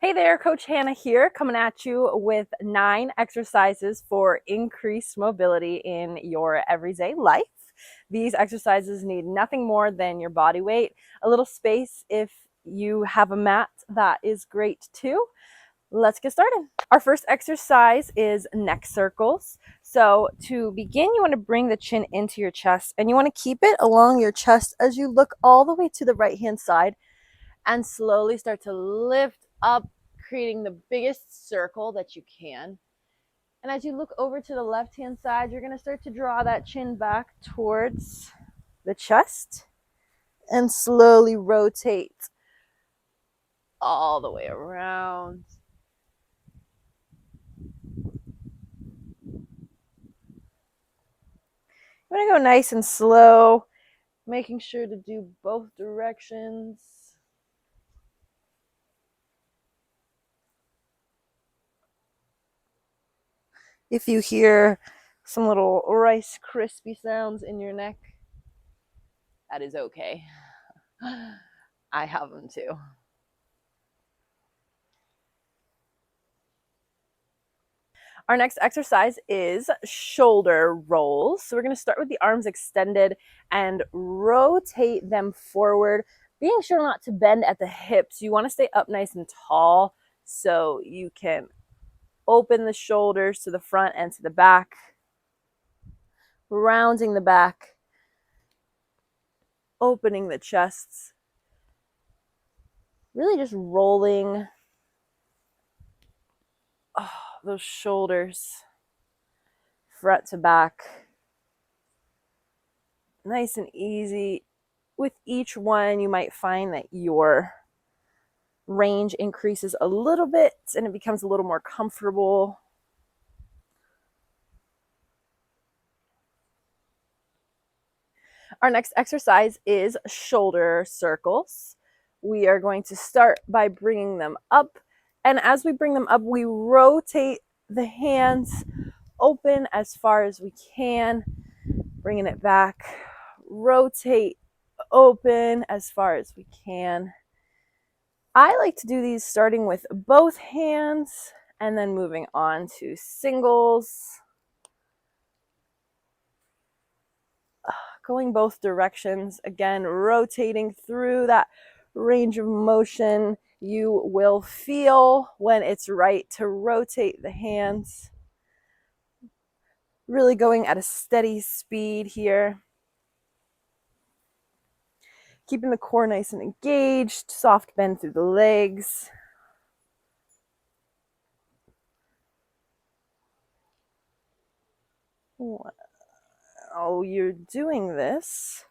Hey there, Coach Hannah here, coming at you with 9 exercises for increased mobility in your everyday life. These exercises need nothing more than your body weight, a little space if you have a mat, that is great too. Let's get started. Our first exercise is neck circles. So to begin, you want to bring the chin into your chest and you want to keep it along your chest as you look all the way to the right-hand side and slowly start to lift up, creating the biggest circle that you can. And as you look over to the left-hand side, you're going to start to draw that chin back towards the chest and slowly rotate all the way around. You want to go nice and slow, making sure to do both directions. If you hear some little Rice Krispie sounds in your neck, that is okay. I have them too. Our next exercise is shoulder rolls. So we're going to start with the arms extended and rotate them forward, being sure not to bend at the hips. You want to stay up nice and tall so you can open the shoulders to the front and to the back, rounding the back, opening the chests, really just rolling those shoulders front to back. Nice and easy. With each one, you might find that your range increases a little bit and it becomes a little more comfortable. Our next exercise is shoulder circles. We are going to start by bringing them up. And as we bring them up, we rotate the hands open as far as we can, bringing it back, rotate open as far as we can. I like to do these starting with both hands and then moving on to singles. Going both directions, again, rotating through that range of motion. You will feel when it's right to rotate the hands. Really going at a steady speed here. Keeping the core nice and engaged, soft bend through the legs. Oh, you're doing this,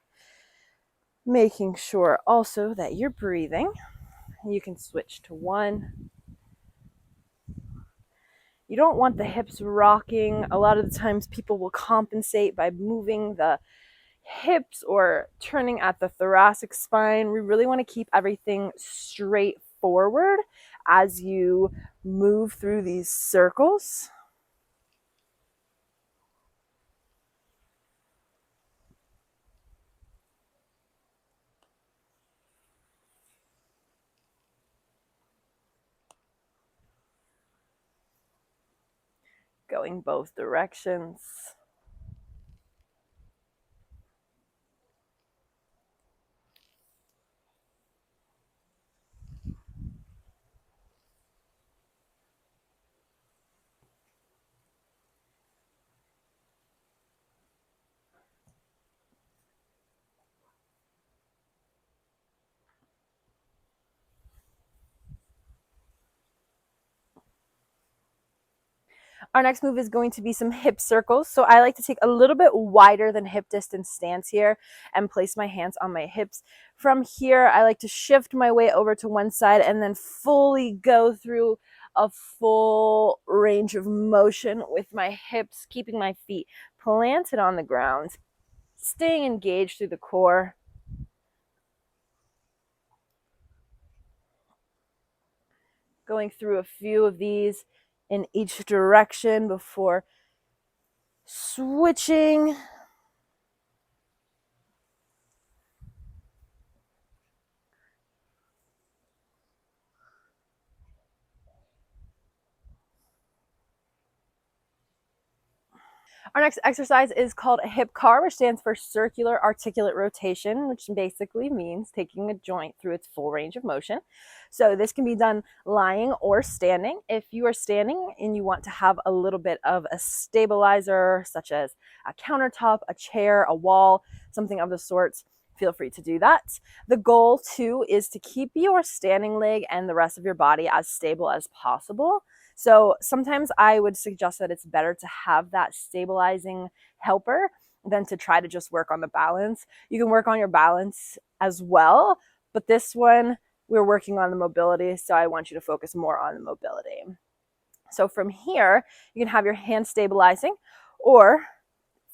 making sure also that you're breathing. You can switch to one. You don't want the hips rocking. A lot of the times people will compensate by moving the hips or turning at the thoracic spine. We really want to keep everything straight forward as you move through these circles. Going both directions. Our next move is going to be some hip circles. So I like to take a little bit wider than hip distance stance here and place my hands on my hips. From here, I like to shift my way over to one side and then fully go through a full range of motion with my hips, keeping my feet planted on the ground, staying engaged through the core. Going through a few of these in each direction before switching. Our next exercise is called a hip car, which stands for circular articulate rotation, which basically means taking a joint through its full range of motion. So this can be done lying or standing. If you are standing and you want to have a little bit of a stabilizer, such as a countertop, a chair, a wall, something of the sorts, feel free to do that. The goal too is to keep your standing leg and the rest of your body as stable as possible. So sometimes I would suggest that it's better to have that stabilizing helper than to try to just work on the balance. You can work on your balance as well, but this one, we're working on the mobility, so I want you to focus more on the mobility. So from here, you can have your hands stabilizing or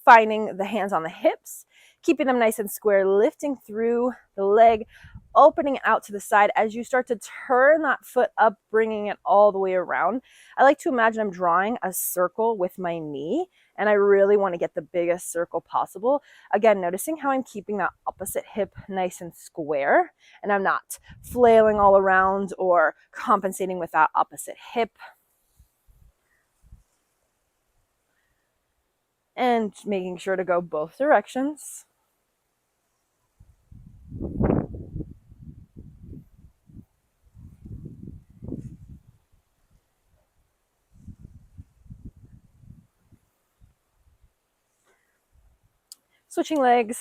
finding the hands on the hips, keeping them nice and square, lifting through the leg, opening out to the side as you start to turn that foot up, bringing it all the way around. I like to imagine I'm drawing a circle with my knee, and I really want to get the biggest circle possible. Again, noticing how I'm keeping that opposite hip nice and square, and I'm not flailing all around or compensating with that opposite hip. And making sure to go both directions. Switching legs.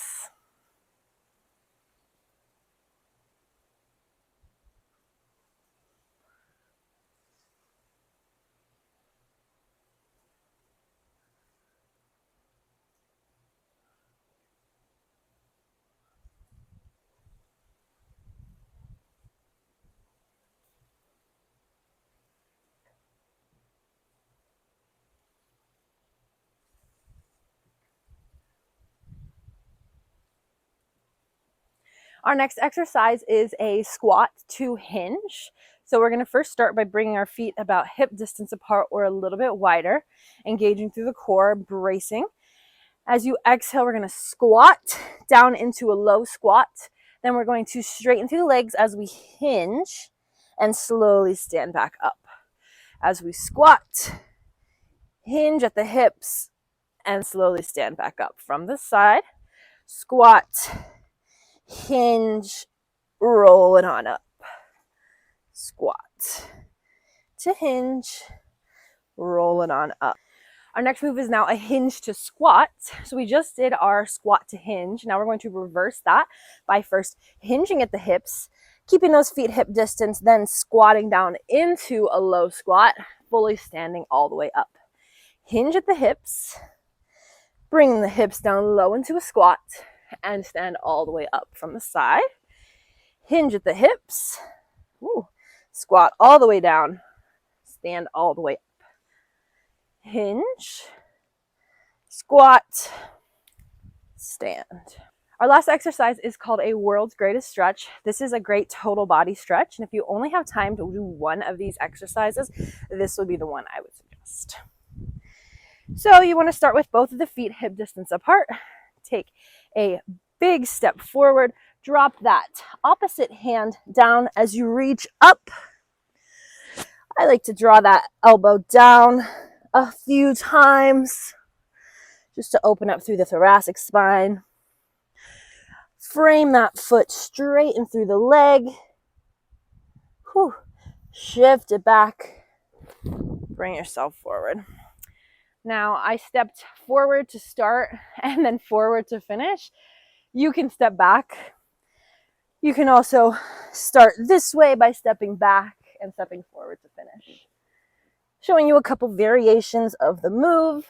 Our next exercise is a squat to hinge. So we're going to first start by bringing our feet about hip distance apart or a little bit wider, engaging through the core, bracing. As you exhale, we're going to squat down into a low squat. Then we're going to straighten through the legs as we hinge and slowly stand back up. As we squat, hinge at the hips, and slowly stand back up from the side. Squat, hinge, roll it on up. Squat to hinge, roll it on up. Our next move is now a hinge to squat. So we just did our squat to hinge. Now we're going to reverse that by first hinging at the hips, keeping those feet hip distance, then squatting down into a low squat, fully standing all the way up. Hinge at the hips, bring the hips down low into a squat, and stand all the way up from the side. Hinge at the hips, squat all the way down, stand all the way up. Hinge, squat, stand. Our last exercise is called a world's greatest stretch. This is a great total body stretch, and if you only have time to do one of these exercises, this would be the one I would suggest. So you want to start with both of the feet hip distance apart. Take a big step forward, drop that opposite hand down as you reach up. I like to draw that elbow down a few times just to open up through the thoracic spine. Frame that foot straight in through the leg. Shift it back. Bring yourself forward. Now I stepped forward to start and then forward to finish. You can step back. You can also start this way by stepping back and stepping forward to finish. Showing you a couple variations of the move.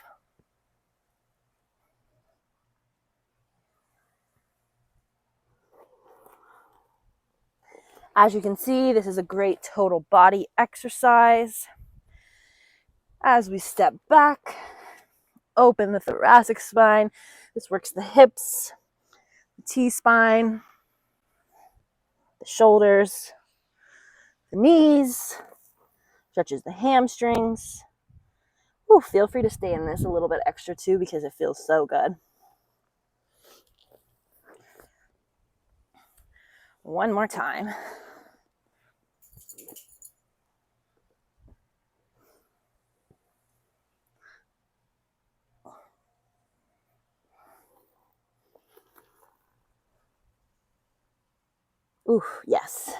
As you can see, this is a great total body exercise. As we step back, open the thoracic spine. This works the hips, the T-spine, the shoulders, the knees, stretches the hamstrings. Feel free to stay in this a little bit extra too because it feels so good. One more time. Ooh, yes.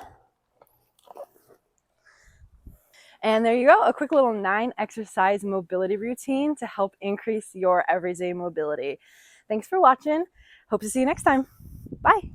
And there you go, a quick little 9 exercise mobility routine to help increase your everyday mobility. Thanks for watching. Hope to see you next time. Bye.